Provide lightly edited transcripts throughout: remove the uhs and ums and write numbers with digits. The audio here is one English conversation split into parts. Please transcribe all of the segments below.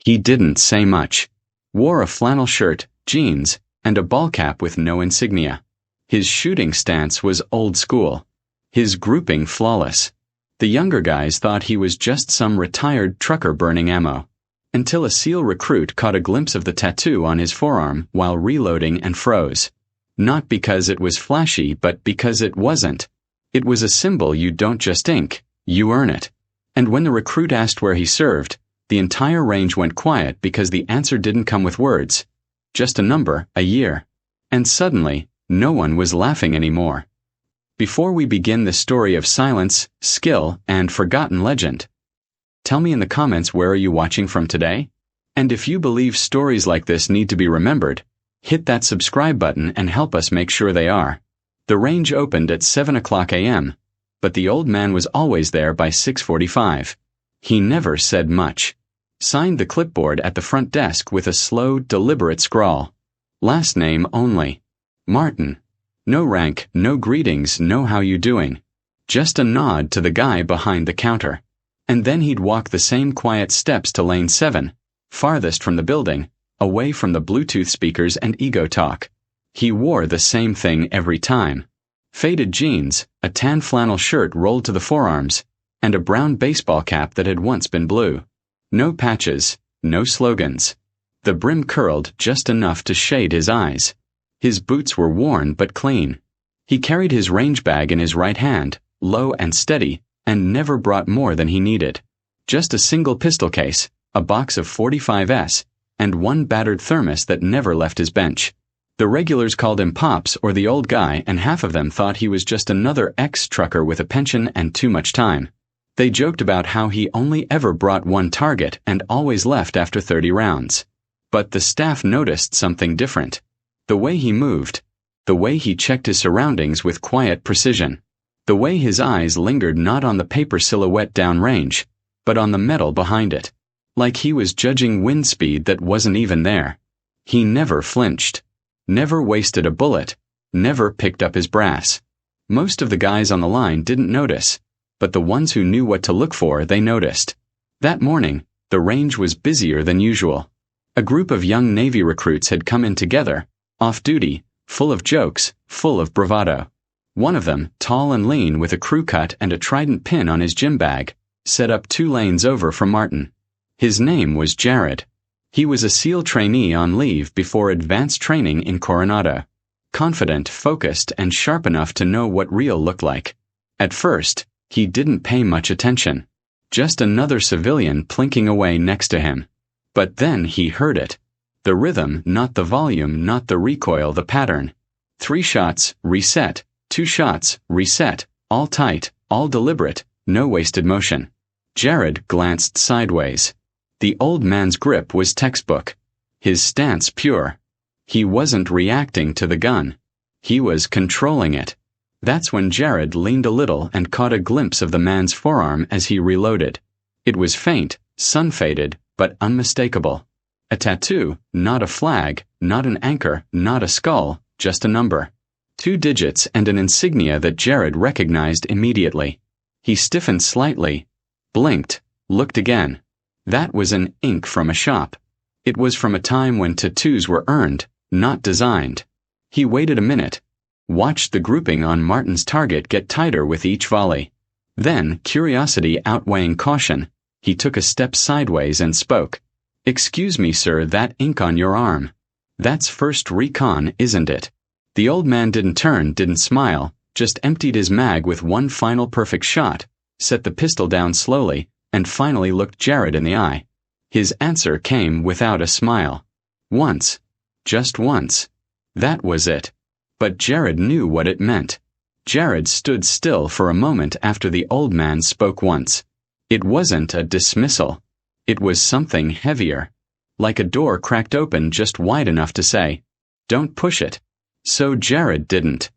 He didn't say much. Wore a flannel shirt, jeans, and a ball cap with no insignia. His shooting stance was old school. His grouping flawless. The younger guys thought he was just some retired trucker burning ammo. Until a SEAL recruit caught a glimpse of the tattoo on his forearm while reloading and froze. Not because it was flashy, but because it wasn't. It was a symbol you don't just ink, you earn it. And when the recruit asked where he served, the entire range went quiet because the answer didn't come with words. Just a number, a year. And suddenly, no one was laughing anymore. Before we begin this story of silence, skill, and forgotten legend, tell me in the comments, where are you watching from today? And if you believe stories like this need to be remembered, hit that subscribe button and help us make sure they are. The range opened at 7:00 a.m., but the old man was always there by 6:45. He never said much. Signed the clipboard at the front desk with a slow, deliberate scrawl. Last name only. Martin. No rank, no greetings, no how you doing. Just a nod to the guy behind the counter. And then he'd walk the same quiet steps to lane 7, farthest from the building, away from the Bluetooth speakers and ego talk. He wore the same thing every time. Faded jeans, a tan flannel shirt rolled to the forearms, and a brown baseball cap that had once been blue. No patches, no slogans. The brim curled just enough to shade his eyes. His boots were worn but clean. He carried his range bag in his right hand, low and steady, and never brought more than he needed. Just a single pistol case, a box of 45s, and one battered thermos that never left his bench. The regulars called him Pops or the old guy, and half of them thought he was just another ex-trucker with a pension and too much time. They joked about how he only ever brought one target and always left after 30 rounds. But the staff noticed something different. The way he moved. The way he checked his surroundings with quiet precision. The way his eyes lingered not on the paper silhouette downrange, but on the metal behind it. Like he was judging wind speed that wasn't even there. He never flinched. Never wasted a bullet. Never picked up his brass. Most of the guys on the line didn't notice, but the ones who knew what to look for, they noticed. That morning, the range was busier than usual. A group of young Navy recruits had come in together, off-duty, full of jokes, full of bravado. One of them, tall and lean with a crew cut and a trident pin on his gym bag, set up 2 lanes over from Martin. His name was Jared. He was a SEAL trainee on leave before advanced training in Coronado. Confident, focused, and sharp enough to know what real looked like. At first, he didn't pay much attention. Just another civilian plinking away next to him. But then he heard it. The rhythm, not the volume, not the recoil, the pattern. 3 shots, reset. 2 shots, reset. All tight, all deliberate, no wasted motion. Jared glanced sideways. The old man's grip was textbook. His stance pure. He wasn't reacting to the gun. He was controlling it. That's when Jared leaned a little and caught a glimpse of the man's forearm as he reloaded. It was faint, sun-faded, but unmistakable. A tattoo, not a flag, not an anchor, not a skull, just a number. 2 digits and an insignia that Jared recognized immediately. He stiffened slightly, blinked, looked again. That was an ink from a shop. It was from a time when tattoos were earned, not designed. He waited a minute, watched the grouping on Martin's target get tighter with each volley. Then, curiosity outweighing caution, he took a step sideways and spoke. "Excuse me, sir, that ink on your arm. That's first recon, isn't it?" The old man didn't turn, didn't smile, just emptied his mag with one final perfect shot, set the pistol down slowly, and finally looked Jared in the eye. His answer came without a smile. Once. Just once. That was it. But Jared knew what it meant. Jared stood still for a moment after the old man spoke once. It wasn't a dismissal. It was something heavier. Like a door cracked open just wide enough to say, "Don't push it." So Jared didn't.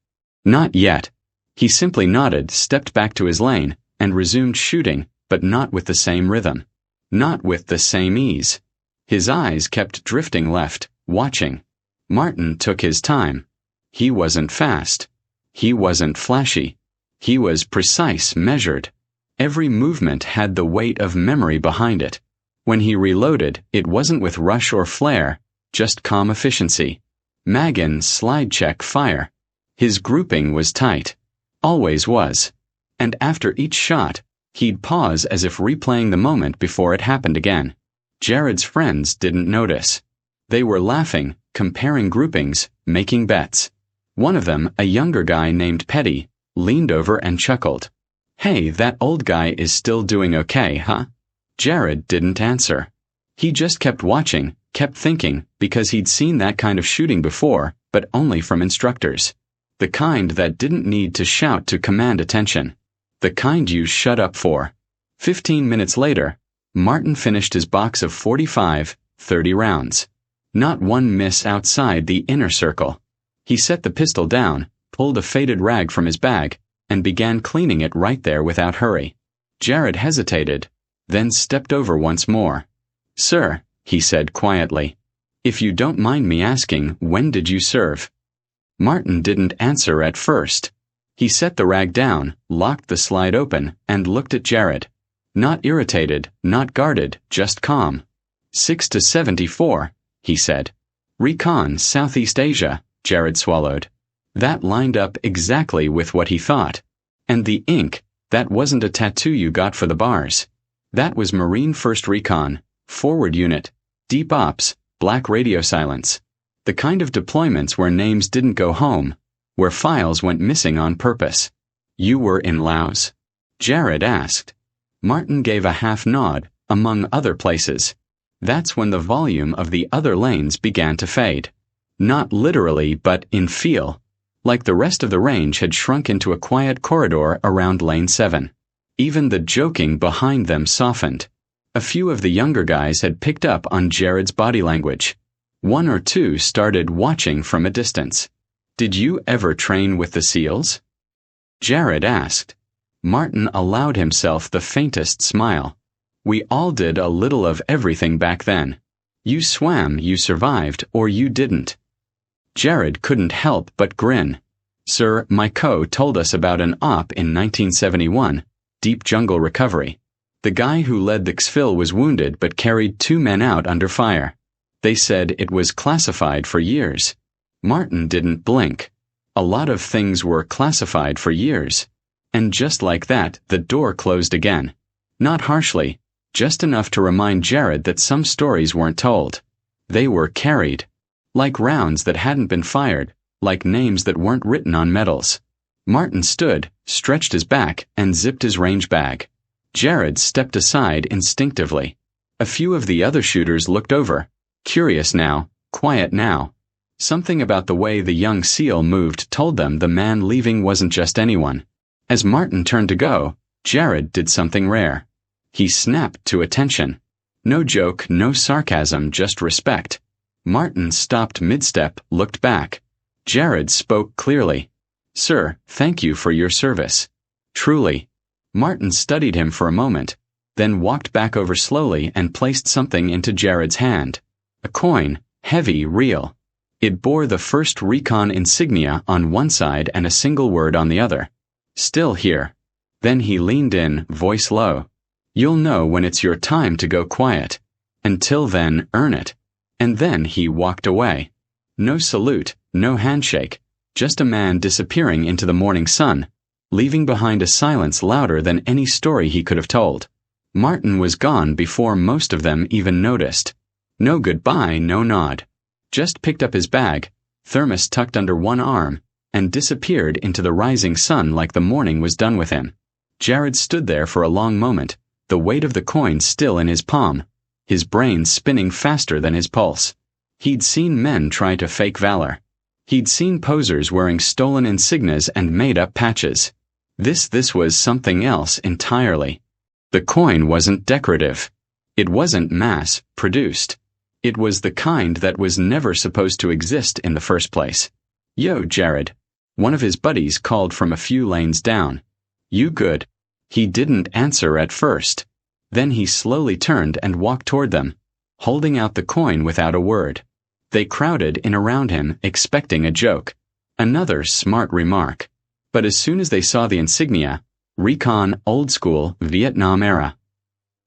Not yet. He simply nodded, stepped back to his lane, and resumed shooting, but not with the same rhythm. Not with the same ease. His eyes kept drifting left, watching. Martin took his time. He wasn't fast. He wasn't flashy. He was precise, measured. Every movement had the weight of memory behind it. When he reloaded, it wasn't with rush or flare, just calm efficiency. Mag in, slide check, fire. His grouping was tight. Always was. And after each shot, he'd pause as if replaying the moment before it happened again. Jared's friends didn't notice. They were laughing, comparing groupings, making bets. One of them, a younger guy named Petty, leaned over and chuckled. "Hey, that old guy is still doing okay, huh?" Jared didn't answer. He just kept watching, kept thinking, because he'd seen that kind of shooting before, but only from instructors. The kind that didn't need to shout to command attention. The kind you shut up for. 15 minutes later, Martin finished his box of 45, 30 rounds. Not one miss outside the inner circle. He set the pistol down, pulled a faded rag from his bag, and began cleaning it right there without hurry. Jared hesitated, then stepped over once more. "Sir," he said quietly, "if you don't mind me asking, when did you serve?" Martin didn't answer at first. He set the rag down, locked the slide open, and looked at Jared. Not irritated, not guarded, just calm. 6 to 74, he said. "Recon, Southeast Asia," Jared swallowed. That lined up exactly with what he thought. And the ink, that wasn't a tattoo you got for the bars. That was Marine 1st Recon, forward unit, deep ops, black radio silence. The kind of deployments where names didn't go home, where files went missing on purpose. "You were in Laos?" Jared asked. Martin gave a half nod, among other places. That's when the volume of the other lanes began to fade. Not literally, but in feel. Like the rest of the range had shrunk into a quiet corridor around Lane 7. Even the joking behind them softened. A few of the younger guys had picked up on Jared's body language. One or two started watching from a distance. "Did you ever train with the SEALs?" Jared asked. Martin allowed himself the faintest smile. "We all did a little of everything back then. You swam, you survived, or you didn't." Jared couldn't help but grin. "Sir, my co told us about an op in 1971, deep jungle recovery. The guy who led the XFIL was wounded but carried 2 men out under fire. They said it was classified for years." Martin didn't blink. A lot of things were classified for years. And just like that, the door closed again. Not harshly, just enough to remind Jared that some stories weren't told. They were carried. Like rounds that hadn't been fired, like names that weren't written on medals. Martin stood, stretched his back, and zipped his range bag. Jared stepped aside instinctively. A few of the other shooters looked over, curious now, quiet now. Something about the way the young SEAL moved told them the man leaving wasn't just anyone. As Martin turned to go, Jared did something rare. He snapped to attention. No joke, no sarcasm, just respect. Martin stopped mid-step, looked back. Jared spoke clearly. "Sir, thank you for your service." "Truly." Martin studied him for a moment, then walked back over slowly and placed something into Jared's hand. A coin, heavy, real. It bore the 1st Recon insignia on one side and a single word on the other. "Still here." Then he leaned in, voice low. "You'll know when it's your time to go quiet. Until then, earn it." And then he walked away. No salute, no handshake, just a man disappearing into the morning sun, leaving behind a silence louder than any story he could have told. Martin was gone before most of them even noticed. No goodbye, no nod. Just picked up his bag, thermos tucked under one arm, and disappeared into the rising sun like the morning was done with him. Jared stood there for a long moment, the weight of the coin still in his palm, his brain spinning faster than his pulse. He'd seen men try to fake valor. He'd seen posers wearing stolen insignias and made-up patches. This was something else entirely. The coin wasn't decorative. It wasn't mass-produced. It was the kind that was never supposed to exist in the first place. "Yo, Jared." One of his buddies called from a few lanes down. "You good?" He didn't answer at first. Then he slowly turned and walked toward them, holding out the coin without a word. They crowded in around him, expecting a joke. Another smart remark. But as soon as they saw the insignia, Recon, old school, Vietnam era,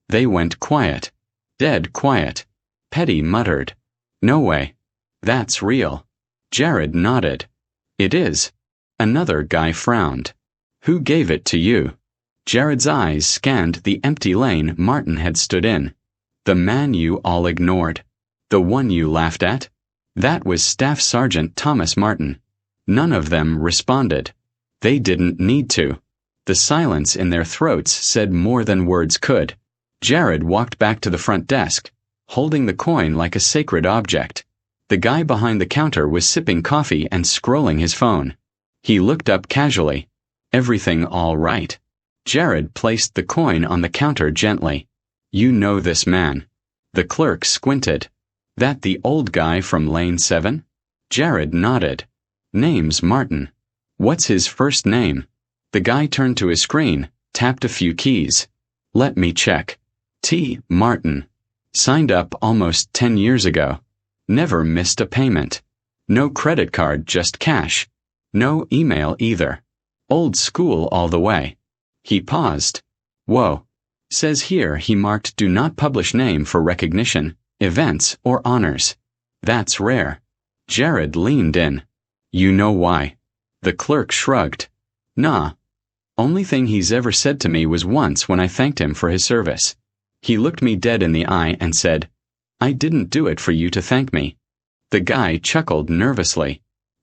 they went quiet. Dead quiet. Petty muttered, "No way. That's real." Jared nodded. "It is." Another guy frowned. "Who gave it to you?" Jared's eyes scanned the empty lane Martin had stood in. "The man you all ignored. The one you laughed at?" That was Staff Sergeant Thomas Martin. None of them responded. They didn't need to. The silence in their throats said more than words could. Jared walked back to the front desk, holding the coin like a sacred object. The guy behind the counter was sipping coffee and scrolling his phone. He looked up casually. "Everything all right?" Jared placed the coin on the counter gently. "You know this man." The clerk squinted. "That the old guy from Lane 7? Jared nodded. "Name's Martin." "What's his first name?" The guy turned to his screen, tapped a few keys. "Let me check. T. Martin. Signed up almost 10 years ago. Never missed a payment. No credit card, just cash. No email either. Old school all the way." He paused. "Whoa. Says here he marked do not publish name for recognition, events, or honors. That's rare." Jared leaned in. "You know why?" The clerk shrugged. "Nah. Only thing he's ever said to me was once when I thanked him for his service. He looked me dead in the eye and said, 'I didn't do it for you to thank me.'" The guy chuckled nervously.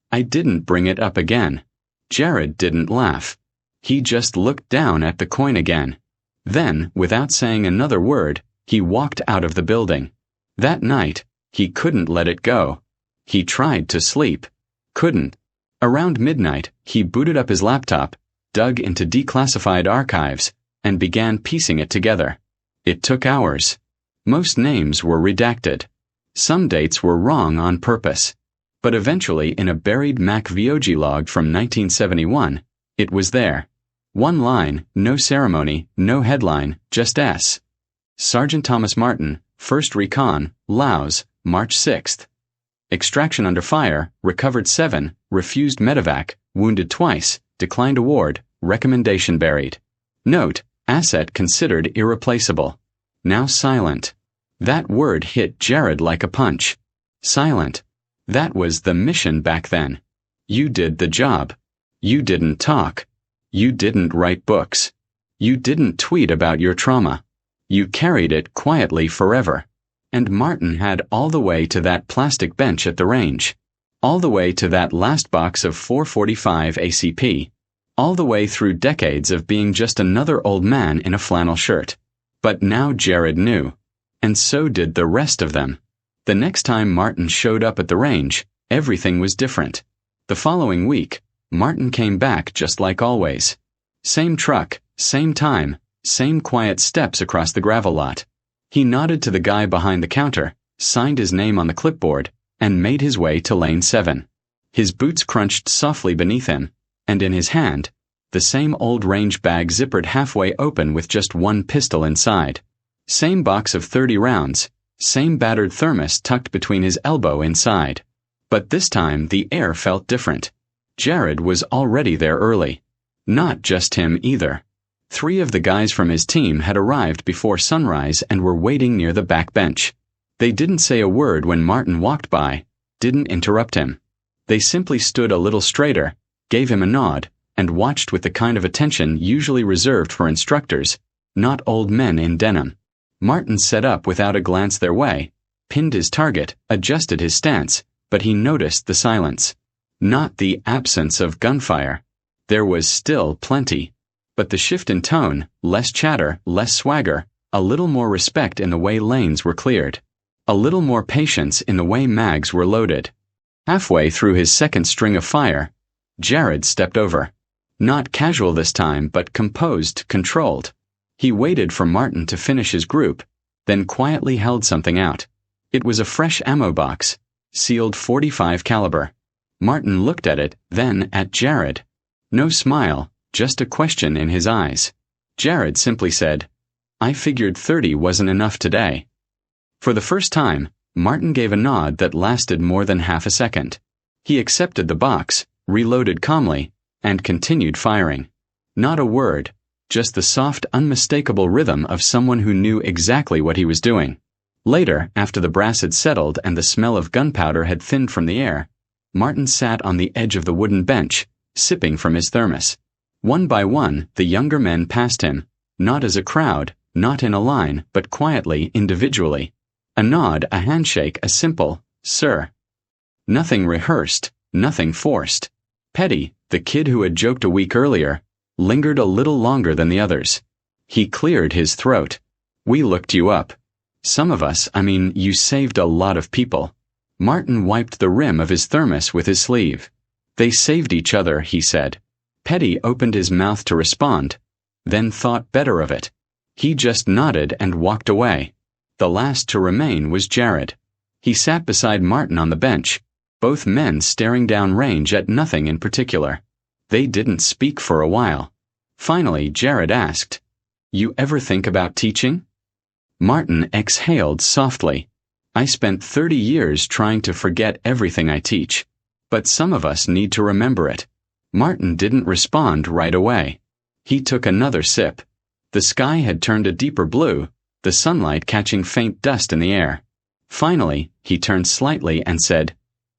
"I didn't bring it up again." Jared didn't laugh. He just looked down at the coin again. Then, without saying another word, he walked out of the building. That night, he couldn't let it go. He tried to sleep. Couldn't. Around midnight, he booted up his laptop, dug into declassified archives, and began piecing it together. It took hours. Most names were redacted. Some dates were wrong on purpose. But eventually, in a buried MacVOG log from 1971, it was there. One line, no ceremony, no headline, just S. Sergeant Thomas Martin, 1st Recon, Laos, March 6th. Extraction under fire, recovered 7, refused medevac, wounded twice, declined award, recommendation buried. Note, asset considered irreplaceable. Now silent. That word hit Jared like a punch. Silent. That was the mission back then. You did the job. You didn't talk. You didn't write books. You didn't tweet about your trauma. You carried it quietly forever. And Martin had all the way to that plastic bench at the range. All the way to that last box of 445 ACP. All the way through decades of being just another old man in a flannel shirt. But now Jared knew. And so did the rest of them. The next time Martin showed up at the range, everything was different. The following week, Martin came back just like always. Same truck, same time, same quiet steps across the gravel lot. He nodded to the guy behind the counter, signed his name on the clipboard, and made his way to Lane 7. His boots crunched softly beneath him, and in his hand, the same old range bag zippered halfway open with just one pistol inside. Same box of 30 rounds, same battered thermos tucked between his elbow inside. But this time the air felt different. Jared was already there early. Not just him either. 3 of the guys from his team had arrived before sunrise and were waiting near the back bench. They didn't say a word when Martin walked by, didn't interrupt him. They simply stood a little straighter, gave him a nod, and watched with the kind of attention usually reserved for instructors, not old men in denim. Martin set up without a glance their way, pinned his target, adjusted his stance, but he noticed the silence. Not the absence of gunfire. There was still plenty. But the shift in tone, less chatter, less swagger, a little more respect in the way lanes were cleared. A little more patience in the way mags were loaded. Halfway through his second string of fire, Jared stepped over. Not casual this time, but composed, controlled. He waited for Martin to finish his group, then quietly held something out. It was a fresh ammo box, sealed .45 caliber. Martin looked at it, then at Jared. No smile, just a question in his eyes. Jared simply said, "I figured 30 wasn't enough today." For the first time, Martin gave a nod that lasted more than half a second. He accepted the box, reloaded calmly, and continued firing. Not a word, just the soft, unmistakable rhythm of someone who knew exactly what he was doing. Later, after the brass had settled and the smell of gunpowder had thinned from the air, Martin sat on the edge of the wooden bench, sipping from his thermos. One by one, the younger men passed him, not as a crowd, not in a line, but quietly, individually. A nod, a handshake, a simple, "Sir." Nothing rehearsed, nothing forced. Petty, the kid who had joked a week earlier, lingered a little longer than the others. He cleared his throat. "We looked you up. Some of us, you saved a lot of people." Martin wiped the rim of his thermos with his sleeve. "They saved each other," he said. Petty opened his mouth to respond, then thought better of it. He just nodded and walked away. The last to remain was Jared. He sat beside Martin on the bench, both men staring down range at nothing in particular. They didn't speak for a while. Finally, Jared asked, "You ever think about teaching?" Martin exhaled softly. "I spent 30 years trying to forget everything I teach. But some of us need to remember it." Martin didn't respond right away. He took another sip. The sky had turned a deeper blue, the sunlight catching faint dust in the air. Finally, he turned slightly and said,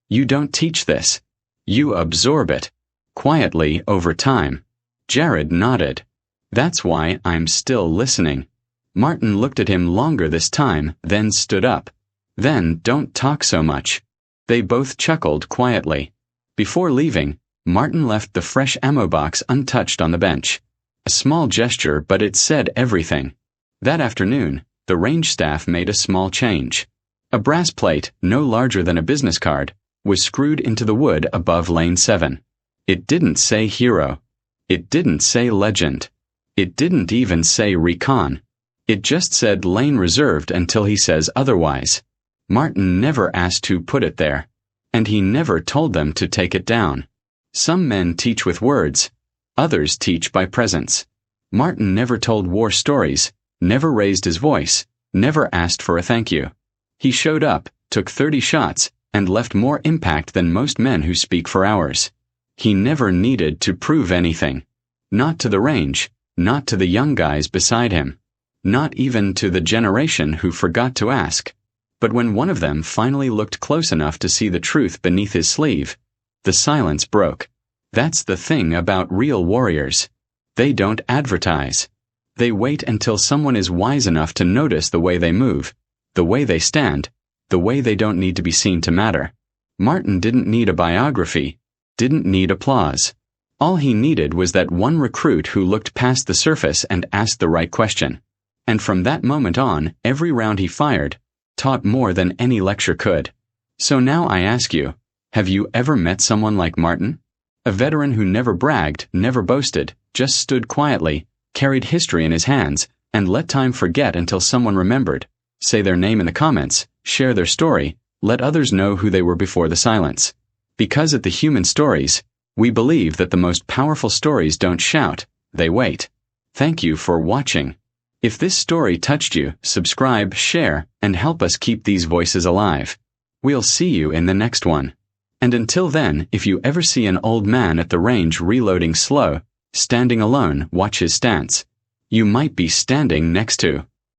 "You don't teach this. You absorb it. Quietly over time." Jared nodded. "That's why I'm still listening." Martin looked at him longer this time, then stood up. "Then don't talk so much." They both chuckled quietly. Before leaving, Martin left the fresh ammo box untouched on the bench. A small gesture, but it said everything. That afternoon, the range staff made a small change. A brass plate, no larger than a business card, was screwed into the wood above Lane 7. It didn't say hero. It didn't say legend. It didn't even say recon. It just said lane reserved until he says otherwise. Martin never asked who put it there, and he never told them to take it down. Some men teach with words, others teach by presence. Martin never told war stories, never raised his voice, never asked for a thank you. He showed up, took 30 shots, and left more impact than most men who speak for hours. He never needed to prove anything. Not to the range, not to the young guys beside him, not even to the generation who forgot to ask. But when one of them finally looked close enough to see the truth beneath his sleeve, the silence broke. That's the thing about real warriors. They don't advertise. They wait until someone is wise enough to notice the way they move, the way they stand, the way they don't need to be seen to matter. Martin didn't need a biography, didn't need applause. All he needed was that one recruit who looked past the surface and asked the right question. And from that moment on, every round he fired taught more than any lecture could. So now I ask you, have you ever met someone like Martin? A veteran who never bragged, never boasted, just stood quietly, carried history in his hands, and let time forget until someone remembered. Say their name in the comments, share their story, let others know who they were before the silence. Because at the Human Stories, we believe that the most powerful stories don't shout, they wait. Thank you for watching. If this story touched you, subscribe, share, and help us keep these voices alive. We'll see you in the next one. And until then, if you ever see an old man at the range reloading slow, standing alone, watch his stance. You might be standing next to